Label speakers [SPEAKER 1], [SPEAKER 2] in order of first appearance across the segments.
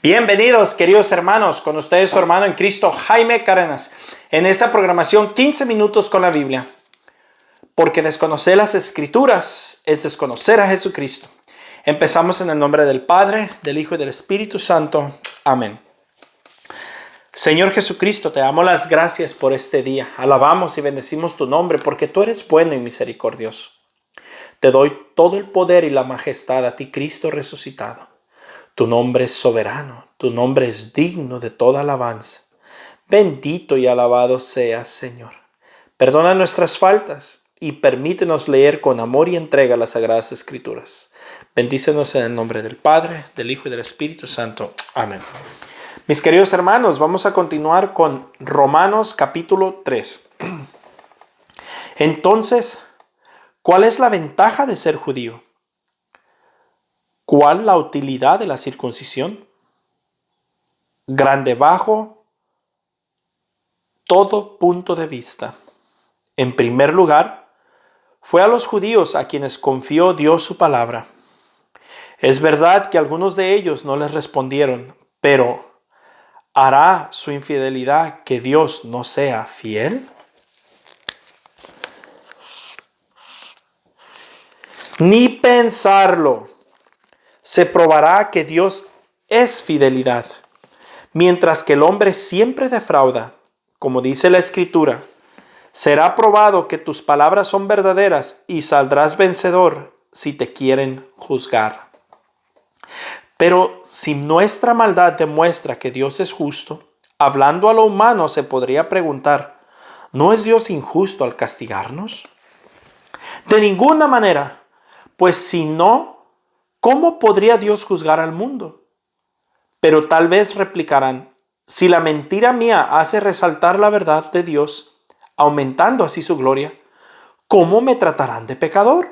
[SPEAKER 1] Bienvenidos, queridos hermanos, con ustedes su hermano en Cristo, Jaime Cárdenas, en esta programación 15 minutos con la Biblia. Porque desconocer las Escrituras es desconocer a Jesucristo. Empezamos en el nombre del Padre, del Hijo y del Espíritu Santo. Amén. Señor Jesucristo, te damos las gracias por este día. Alabamos y bendecimos tu nombre porque tú eres bueno y misericordioso. Te doy todo el poder y la majestad a ti, Cristo resucitado. Tu nombre es soberano, tu nombre es digno de toda alabanza. Bendito y alabado seas, Señor. Perdona nuestras faltas y permítenos leer con amor y entrega las Sagradas Escrituras. Bendícenos en el nombre del Padre, del Hijo y del Espíritu Santo. Amén. Mis queridos hermanos, vamos a continuar con Romanos capítulo 3. Entonces, ¿cuál es la ventaja de ser judío? ¿Cuál la utilidad de la circuncisión? Grande bajo todo punto de vista. En primer lugar, fue a los judíos a quienes confió Dios su palabra. Es verdad que algunos de ellos no les respondieron, pero ¿hará su infidelidad que Dios no sea fiel? Ni pensarlo. Se probará que Dios es fidelidad, mientras que el hombre siempre defrauda. Como dice la Escritura, será probado que tus palabras son verdaderas y saldrás vencedor si te quieren juzgar. Pero si nuestra maldad demuestra que Dios es justo, hablando a lo humano se podría preguntar, ¿no es Dios injusto al castigarnos? De ninguna manera, pues si no, ¿cómo podría Dios juzgar al mundo? Pero tal vez replicarán, si la mentira mía hace resaltar la verdad de Dios, aumentando así su gloria, ¿cómo me tratarán de pecador?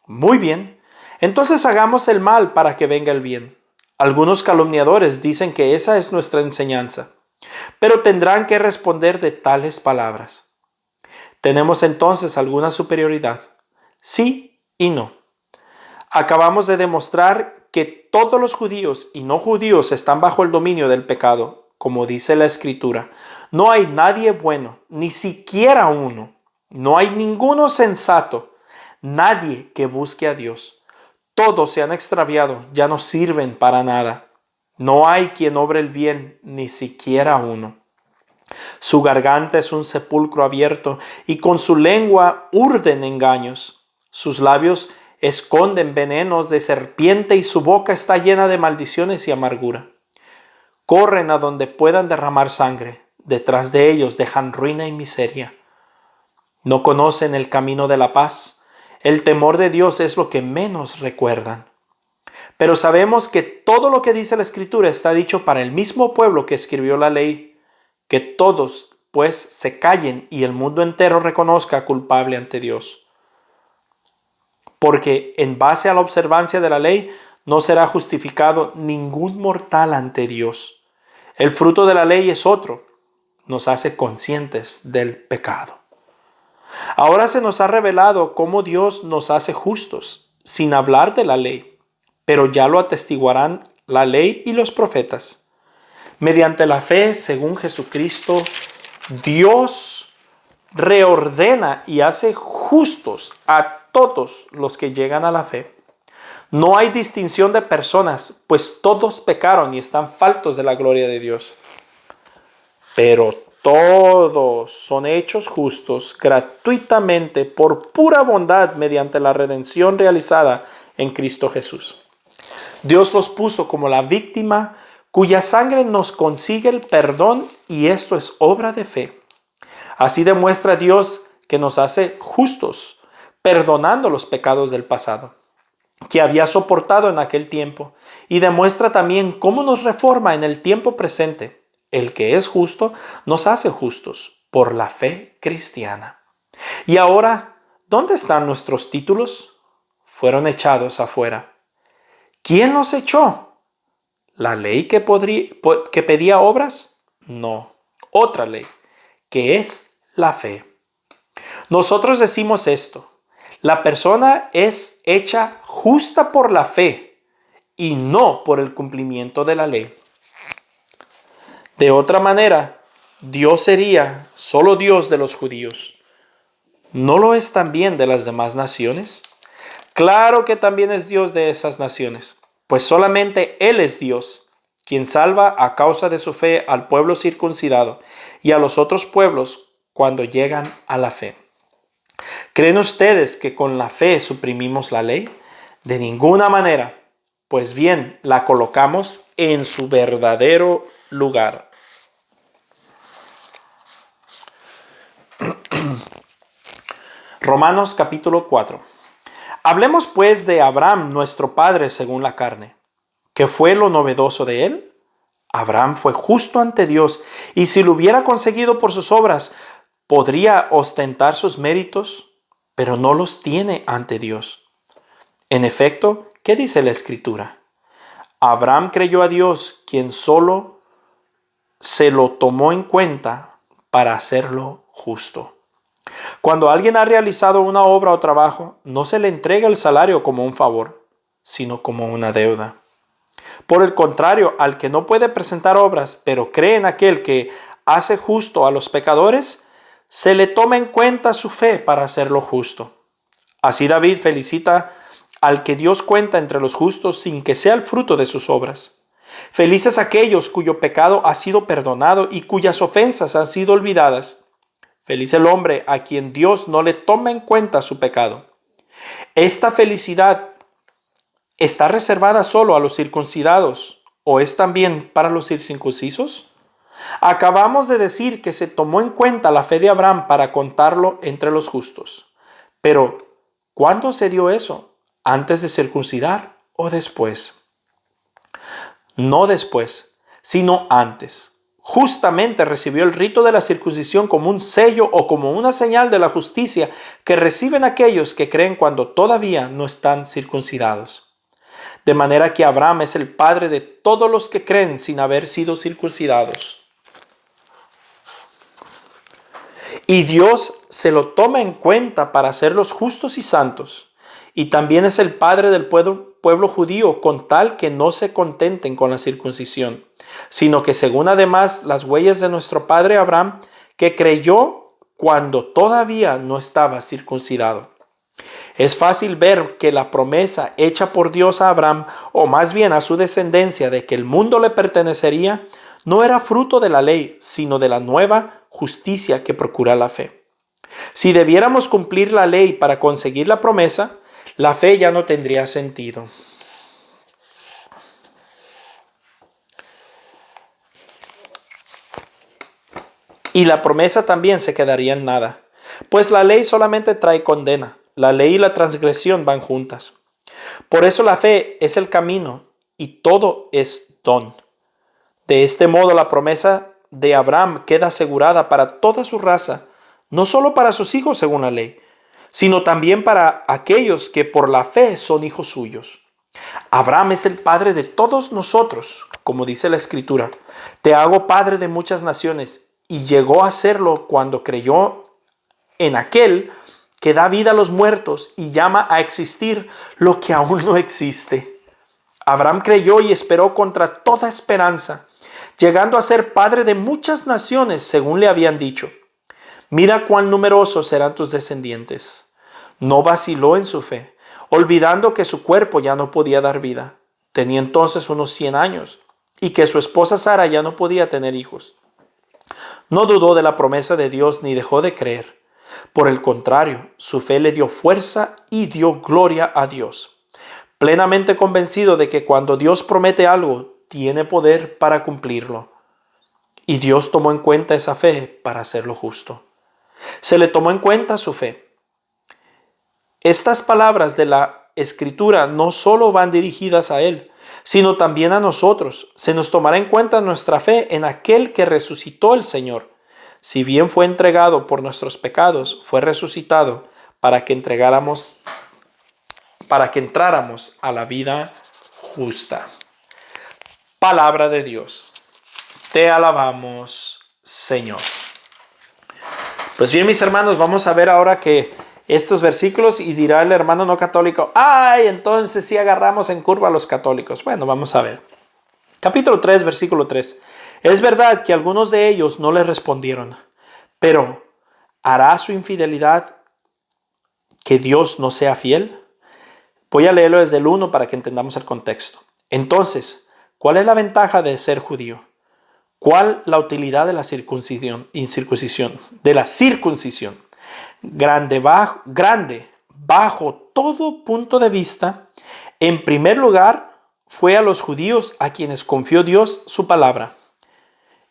[SPEAKER 1] Muy bien, entonces hagamos el mal para que venga el bien. Algunos calumniadores dicen que esa es nuestra enseñanza, pero tendrán que responder de tales palabras. ¿Tenemos entonces alguna superioridad? Sí y no. Acabamos de demostrar que todos los judíos y no judíos están bajo el dominio del pecado, como dice la Escritura. No hay nadie bueno, ni siquiera uno. No hay ninguno sensato, nadie que busque a Dios. Todos se han extraviado, ya no sirven para nada. No hay quien obre el bien, ni siquiera uno. Su garganta es un sepulcro abierto y con su lengua urden engaños. Sus labios esconden venenos de serpiente y su boca está llena de maldiciones y amargura. Corren a donde puedan derramar sangre. Detrás de ellos dejan ruina y miseria. No conocen el camino de la paz. El temor de Dios es lo que menos recuerdan. Pero sabemos que todo lo que dice la Escritura está dicho para el mismo pueblo que escribió la ley. Que todos, pues, se callen y el mundo entero reconozca culpable ante Dios. Porque en base a la observancia de la ley no será justificado ningún mortal ante Dios. El fruto de la ley es otro, nos hace conscientes del pecado. Ahora se nos ha revelado cómo Dios nos hace justos, sin hablar de la ley, pero ya lo atestiguarán la ley y los profetas. Mediante la fe, según Jesucristo, Dios reordena y hace justos a todos los que llegan a la fe. No hay distinción de personas, pues todos pecaron y están faltos de la gloria de Dios. Pero todos son hechos justos gratuitamente por pura bondad mediante la redención realizada en Cristo Jesús. Dios los puso como la víctima cuya sangre nos consigue el perdón y esto es obra de fe. Así demuestra Dios que nos hace justos, perdonando los pecados del pasado, que había soportado en aquel tiempo, y demuestra también cómo nos reforma en el tiempo presente. El que es justo nos hace justos por la fe cristiana. Y ahora, ¿dónde están nuestros títulos? Fueron echados afuera. ¿Quién los echó? ¿La ley que pedía obras? No, otra ley, que es la fe. Nosotros decimos esto: la persona es hecha justa por la fe y no por el cumplimiento de la ley. De otra manera, Dios sería solo Dios de los judíos. ¿No lo es también de las demás naciones? Claro que también es Dios de esas naciones, pues solamente Él es Dios, quien salva a causa de su fe al pueblo circuncidado y a los otros pueblos cuando llegan a la fe. ¿Creen ustedes que con la fe suprimimos la ley? De ninguna manera. Pues bien, la colocamos en su verdadero lugar. Romanos capítulo 4. Hablemos pues de Abraham, nuestro padre según la carne. ¿Qué fue lo novedoso de él? Abraham fue justo ante Dios, y si lo hubiera conseguido por sus obras, podría ostentar sus méritos, pero no los tiene ante Dios. En efecto, ¿qué dice la Escritura? Abraham creyó a Dios, quien solo se lo tomó en cuenta para hacerlo justo. Cuando alguien ha realizado una obra o trabajo, no se le entrega el salario como un favor, sino como una deuda. Por el contrario, al que no puede presentar obras, pero cree en aquel que hace justo a los pecadores, se le toma en cuenta su fe para hacerlo justo. Así David felicita al que Dios cuenta entre los justos sin que sea el fruto de sus obras. Felices aquellos cuyo pecado ha sido perdonado y cuyas ofensas han sido olvidadas. Feliz el hombre a quien Dios no le toma en cuenta su pecado. Esta felicidad ¿está reservada solo a los circuncidados o es también para los incircuncisos? Acabamos de decir que se tomó en cuenta la fe de Abraham para contarlo entre los justos. Pero, ¿cuándo se dio eso? ¿Antes de circuncidar o después? No después, sino antes. Justamente recibió el rito de la circuncisión como un sello o como una señal de la justicia que reciben aquellos que creen cuando todavía no están circuncidados. De manera que Abraham es el padre de todos los que creen sin haber sido circuncidados. Y Dios se lo toma en cuenta para hacerlos justos y santos. Y también es el padre del pueblo judío, con tal que no se contenten con la circuncisión, sino que según además las huellas de nuestro padre Abraham, que creyó cuando todavía no estaba circuncidado. Es fácil ver que la promesa hecha por Dios a Abraham, o más bien a su descendencia, de que el mundo le pertenecería, no era fruto de la ley, sino de la nueva justicia que procura la fe. Si debiéramos cumplir la ley para conseguir la promesa, la fe ya no tendría sentido. Y la promesa también se quedaría en nada, pues la ley solamente trae condena. La ley y la transgresión van juntas. Por eso la fe es el camino y todo es don. De este modo la promesa de Abraham queda asegurada para toda su raza, no solo para sus hijos según la ley, sino también para aquellos que por la fe son hijos suyos. Abraham es el padre de todos nosotros, como dice la Escritura. Te hago padre de muchas naciones, y llegó a serlo cuando creyó en aquel que da vida a los muertos y llama a existir lo que aún no existe. Abraham creyó y esperó contra toda esperanza, llegando a ser padre de muchas naciones, según le habían dicho. Mira cuán numerosos serán tus descendientes. No vaciló en su fe, olvidando que su cuerpo ya no podía dar vida. Tenía entonces unos 100 años y que su esposa Sara ya no podía tener hijos. No dudó de la promesa de Dios ni dejó de creer. Por el contrario, su fe le dio fuerza y dio gloria a Dios, plenamente convencido de que cuando Dios promete algo, tiene poder para cumplirlo. Y Dios tomó en cuenta esa fe para hacerlo justo. Se le tomó en cuenta su fe. Estas palabras de la Escritura no solo van dirigidas a Él, sino también a nosotros. Se nos tomará en cuenta nuestra fe en aquel que resucitó el Señor. Si bien fue entregado por nuestros pecados, fue resucitado para que entráramos a la vida justa. Palabra de Dios. Te alabamos, Señor. Pues bien, mis hermanos, vamos a ver ahora que estos versículos y dirá el hermano no católico, ¡ay! Entonces sí agarramos en curva a los católicos. Bueno, vamos a ver. Capítulo 3, versículo 3. Es verdad que algunos de ellos no le respondieron, pero ¿hará su infidelidad que Dios no sea fiel? Voy a leerlo desde el 1 para que entendamos el contexto. Entonces, ¿cuál es la ventaja de ser judío? ¿Cuál la utilidad de la circuncisión? Grande, bajo todo punto de vista. En primer lugar, fue a los judíos a quienes confió Dios su palabra.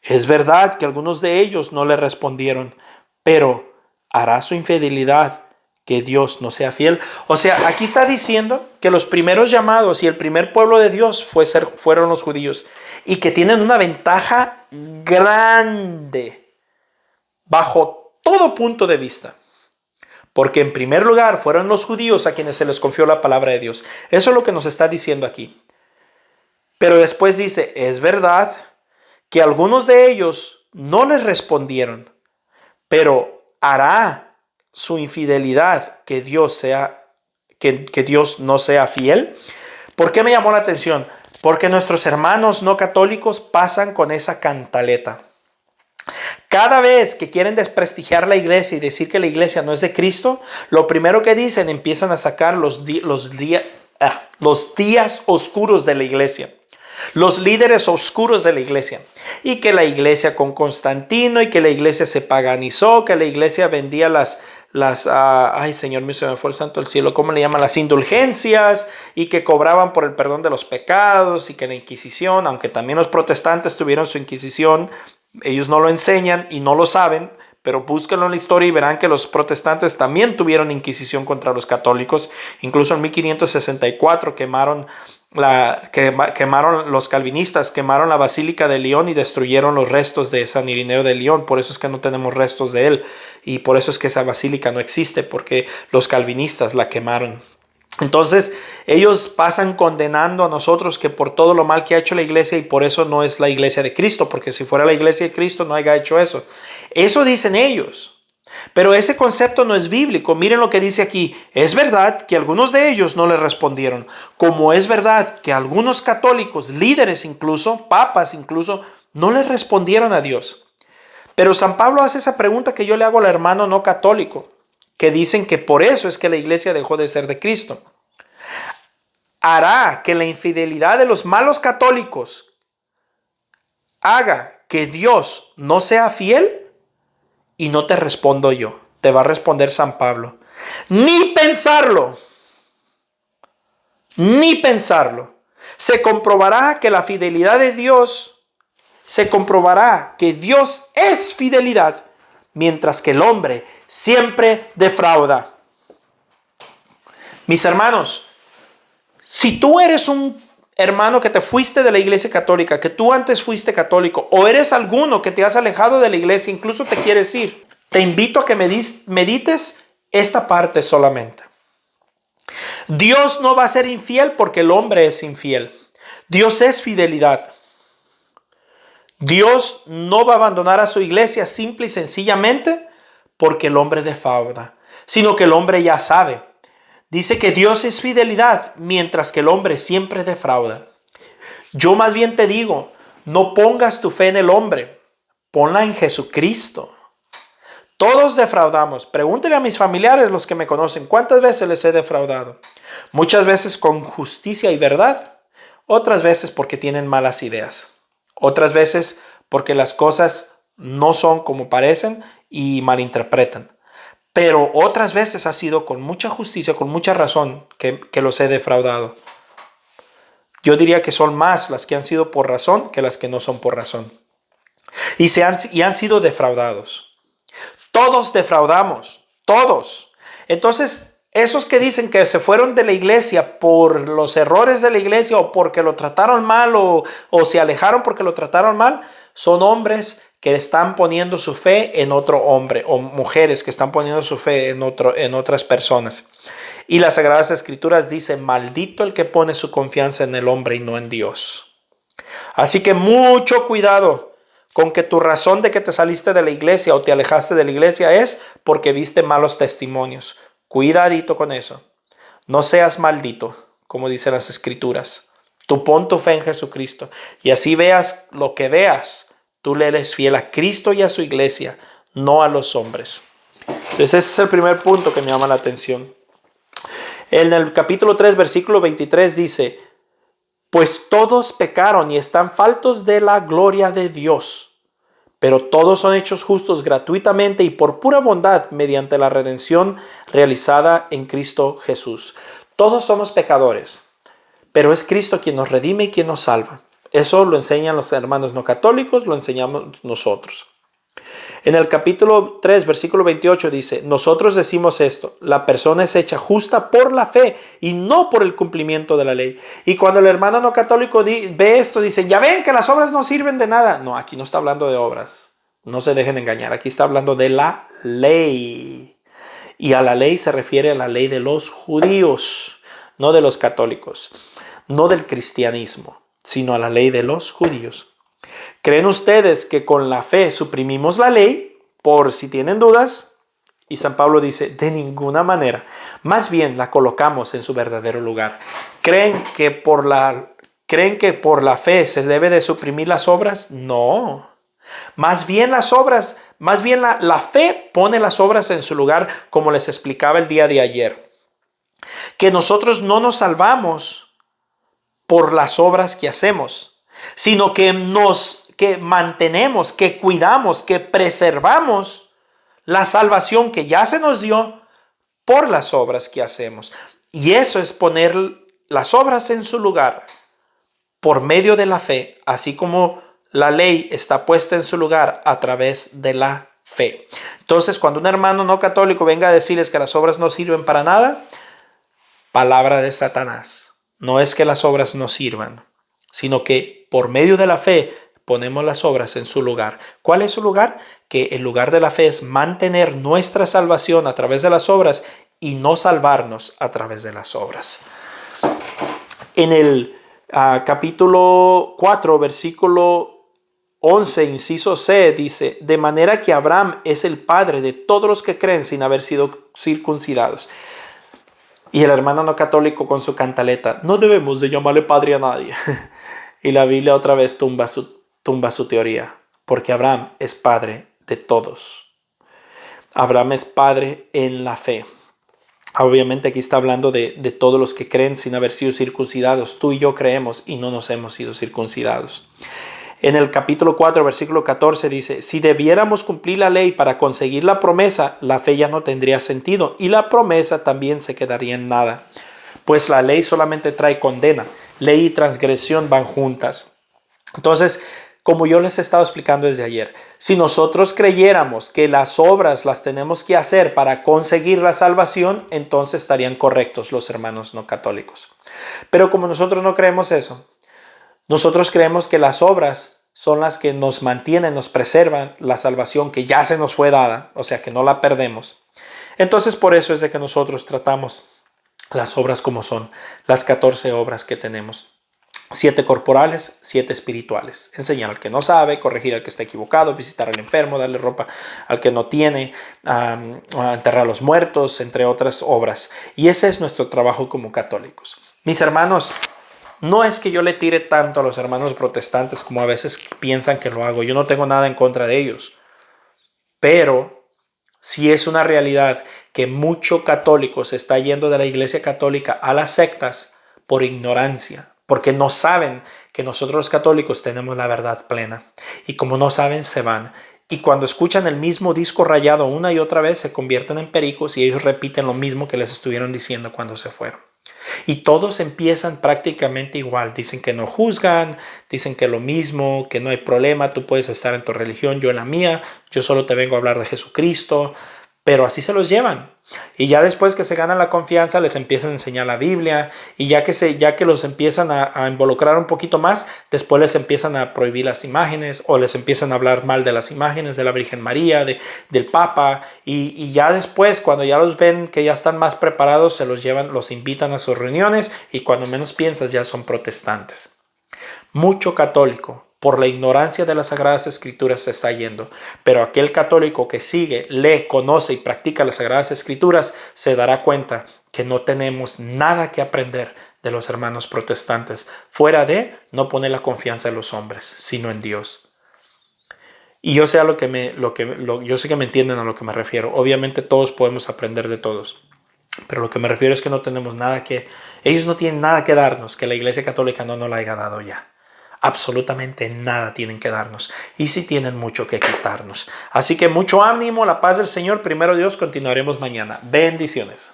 [SPEAKER 1] Es verdad que algunos de ellos no le respondieron, pero ¿hará su infidelidad que Dios no sea fiel? O sea, aquí está diciendo que los primeros llamados y el primer pueblo de Dios fueron los judíos y que tienen una ventaja grande bajo todo punto de vista. Porque en primer lugar fueron los judíos a quienes se les confió la palabra de Dios. Eso es lo que nos está diciendo aquí. Pero después dice, es verdad que algunos de ellos no les respondieron, pero ¿hará su infidelidad que Dios no sea fiel? ¿Por qué me llamó la atención? Porque nuestros hermanos no católicos pasan con esa cantaleta. Cada vez que quieren desprestigiar la iglesia y decir que la iglesia no es de Cristo, lo primero que dicen, empiezan a sacar los días oscuros de la iglesia. Los líderes oscuros de la iglesia. Y que la iglesia con Constantino, y que la iglesia se paganizó, que la iglesia vendía ay Señor mío, se me fue el santo del cielo, ¿cómo le llaman? Las indulgencias, y que cobraban por el perdón de los pecados, y que la Inquisición, aunque también los protestantes tuvieron su Inquisición, ellos no lo enseñan y no lo saben, pero búsquenlo en la historia y verán que los protestantes también tuvieron Inquisición contra los católicos. Incluso en 1564 quemaron los calvinistas, quemaron la Basílica de León y destruyeron los restos de San Irineo de León. Por eso es que no tenemos restos de él y por eso es que esa basílica no existe, porque los calvinistas la quemaron. Entonces ellos pasan condenando a nosotros que por todo lo mal que ha hecho la iglesia, y por eso no es la iglesia de Cristo, porque si fuera la iglesia de Cristo no haya hecho eso. Eso dicen ellos. Pero ese concepto no es bíblico. Miren lo que dice aquí. Es verdad que algunos de ellos no le respondieron, como es verdad que algunos católicos, líderes incluso, papas incluso, no le respondieron a Dios. Pero San Pablo hace esa pregunta que yo le hago al hermano no católico, que dicen que por eso es que la iglesia dejó de ser de Cristo. ¿Hará que la infidelidad de los malos católicos haga que Dios no sea fiel? Y no te respondo yo, te va a responder San Pablo. Ni pensarlo, ni pensarlo. Se comprobará que la fidelidad de Dios, se comprobará que Dios es fidelidad, mientras que el hombre siempre defrauda. Mis hermanos, si tú eres un hermano que te fuiste de la iglesia católica, que tú antes fuiste católico, o eres alguno que te has alejado de la iglesia, incluso te quieres ir, te invito a que medites esta parte solamente. Dios no va a ser infiel porque el hombre es infiel. Dios es fidelidad. Dios no va a abandonar a su iglesia simple y sencillamente porque el hombre defrauda, sino que el hombre ya sabe. Dice que Dios es fidelidad, mientras que el hombre siempre defrauda. Yo más bien te digo, no pongas tu fe en el hombre, ponla en Jesucristo. Todos defraudamos. Pregúntele a mis familiares, los que me conocen, ¿cuántas veces les he defraudado? Muchas veces con justicia y verdad, otras veces porque tienen malas ideas, otras veces porque las cosas no son como parecen y malinterpretan. Pero otras veces ha sido con mucha justicia, con mucha razón que los he defraudado. Yo diría que son más las que han sido por razón que las que no son por razón. Y han sido defraudados. Todos defraudamos, todos. Entonces, esos que dicen que se fueron de la iglesia por los errores de la iglesia o porque lo trataron mal o se alejaron porque lo trataron mal, son hombres que están poniendo su fe en otro hombre, o mujeres que están poniendo su fe en otras personas. Y las Sagradas Escrituras dicen, maldito el que pone su confianza en el hombre y no en Dios. Así que mucho cuidado con que tu razón de que te saliste de la iglesia o te alejaste de la iglesia es porque viste malos testimonios. Cuidadito con eso. No seas maldito, como dicen las Escrituras. Tú pon tu fe en Jesucristo y así veas lo que veas. Tú le eres fiel a Cristo y a su iglesia, no a los hombres. Entonces ese es el primer punto que me llama la atención. En el capítulo 3, versículo 23 dice: pues todos pecaron y están faltos de la gloria de Dios, pero todos son hechos justos gratuitamente y por pura bondad mediante la redención realizada en Cristo Jesús. Todos somos pecadores, pero es Cristo quien nos redime y quien nos salva. Eso lo enseñan los hermanos no católicos, lo enseñamos nosotros. En el capítulo 3, versículo 28 dice: nosotros decimos esto, la persona es hecha justa por la fe y no por el cumplimiento de la ley. Y cuando el hermano no católico ve esto, dice: ya ven que las obras no sirven de nada. No, aquí no está hablando de obras. No se dejen engañar, aquí está hablando de la ley. Y a la ley se refiere a la ley de los judíos, no de los católicos, no del cristianismo, sino a la ley de los judíos. ¿Creen ustedes que con la fe suprimimos la ley? Por si tienen dudas. Y San Pablo dice: de ninguna manera. Más bien la colocamos en su verdadero lugar. ¿Creen que por la fe se debe de suprimir las obras? No. Más bien la fe pone las obras en su lugar, como les explicaba el día de ayer. Que nosotros no nos salvamos por las obras que hacemos, sino que mantenemos, que cuidamos, que preservamos la salvación que ya se nos dio por las obras que hacemos. Y eso es poner las obras en su lugar por medio de la fe, así como la ley está puesta en su lugar a través de la fe. Entonces, cuando un hermano no católico venga a decirles que las obras no sirven para nada, palabra de Satanás. No es que las obras no sirvan, sino que por medio de la fe ponemos las obras en su lugar. ¿Cuál es su lugar? Que el lugar de la fe es mantener nuestra salvación a través de las obras y no salvarnos a través de las obras. En el capítulo 4, versículo 11, inciso C, dice: de manera que Abraham es el padre de todos los que creen sin haber sido circuncidados. Y el hermano no católico con su cantaleta: no debemos de llamarle padre a nadie. Y la Biblia otra vez tumba su teoría, porque Abraham es padre de todos. Abraham es padre en la fe. Obviamente aquí está hablando de todos los que creen sin haber sido circuncidados. Tú y yo creemos y no nos hemos sido circuncidados. En el capítulo 4, versículo 14 dice: si debiéramos cumplir la ley para conseguir la promesa, la fe ya no tendría sentido y la promesa también se quedaría en nada. Pues la ley solamente trae condena. Ley y transgresión van juntas. Entonces, como yo les he estado explicando desde ayer, si nosotros creyéramos que las obras las tenemos que hacer para conseguir la salvación, entonces estarían correctos los hermanos no católicos. Pero como nosotros no creemos eso, nosotros creemos que las obras son las que nos mantienen, nos preservan la salvación que ya se nos fue dada, o sea que no la perdemos. Entonces por eso es de que nosotros tratamos las obras como son, las 14 obras que tenemos. 7 corporales, 7 espirituales. Enseñar al que no sabe, corregir al que está equivocado, visitar al enfermo, darle ropa al que no tiene, enterrar a los muertos, entre otras obras. Y ese es nuestro trabajo como católicos. Mis hermanos, no es que yo le tire tanto a los hermanos protestantes como a veces piensan que lo hago. Yo no tengo nada en contra de ellos. Pero sí es una realidad que mucho católico se está yendo de la iglesia católica a las sectas por ignorancia. Porque no saben que nosotros los católicos tenemos la verdad plena. Y como no saben, se van. Y cuando escuchan el mismo disco rayado una y otra vez, se convierten en pericos y ellos repiten lo mismo que les estuvieron diciendo cuando se fueron. Y todos empiezan prácticamente igual. Dicen que no juzgan, dicen que lo mismo, que no hay problema, tú puedes estar en tu religión, yo en la mía, yo solo te vengo a hablar de Jesucristo. Pero así se los llevan. Y ya después que se ganan la confianza, les empiezan a enseñar la Biblia. Y ya que los empiezan a involucrar un poquito más, después les empiezan a prohibir las imágenes o les empiezan a hablar mal de las imágenes de la Virgen María, del Papa. Y ya después, cuando ya los ven que ya están más preparados, se los llevan, los invitan a sus reuniones y cuando menos piensas ya son protestantes. Mucho católico, por la ignorancia de las Sagradas Escrituras, se está yendo. Pero aquel católico que sigue, lee, conoce y practica las Sagradas Escrituras se dará cuenta que no tenemos nada que aprender de los hermanos protestantes, fuera de no poner la confianza en los hombres, sino en Dios. Y yo sé yo sé que me entienden a lo que me refiero. Obviamente todos podemos aprender de todos. Pero lo que me refiero es que no tenemos ellos no tienen nada que darnos que la Iglesia Católica no nos la haya dado ya. Absolutamente nada tienen que darnos. Y sí tienen mucho que quitarnos. Así que mucho ánimo, la paz del Señor. Primero Dios, continuaremos mañana. Bendiciones.